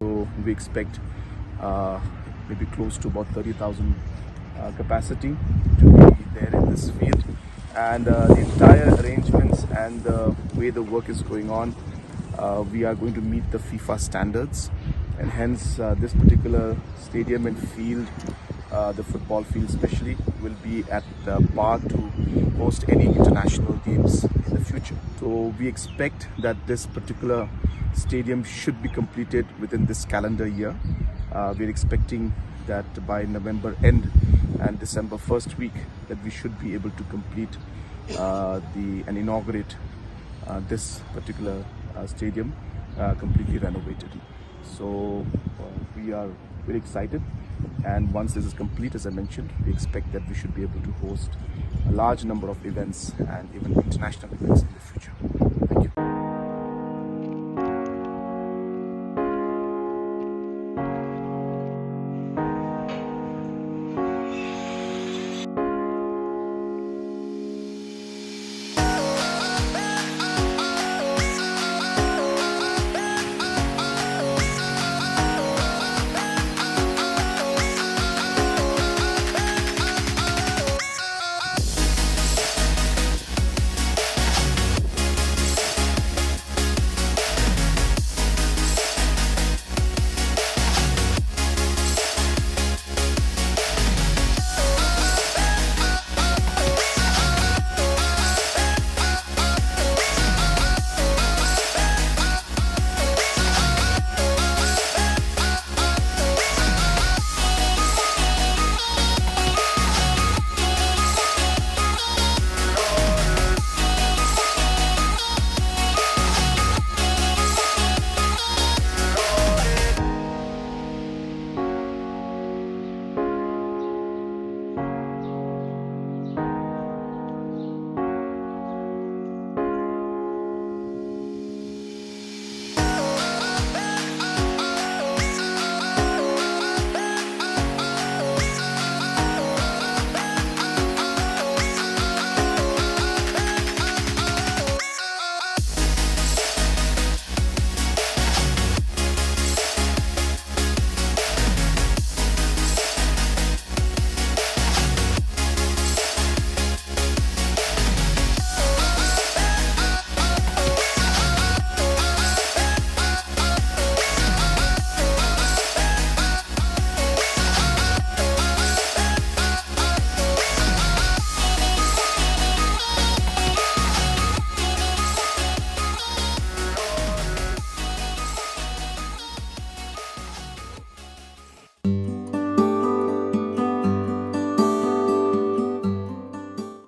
So we expect maybe close to about 30,000 capacity to be there in this field, and the entire arrangements and the way the work is going on, we are going to meet the FIFA standards, and hence this particular stadium and field, the football field especially, will be at par to host any international games in the future. So we expect that this particular stadium should be completed within this calendar year. We're expecting that by November end and December first week that we should be able to complete and inaugurate this particular stadium completely renovated. So we are very excited, and once this is complete, as I mentioned, we expect that we should be able to host a large number of events and even international events in the future.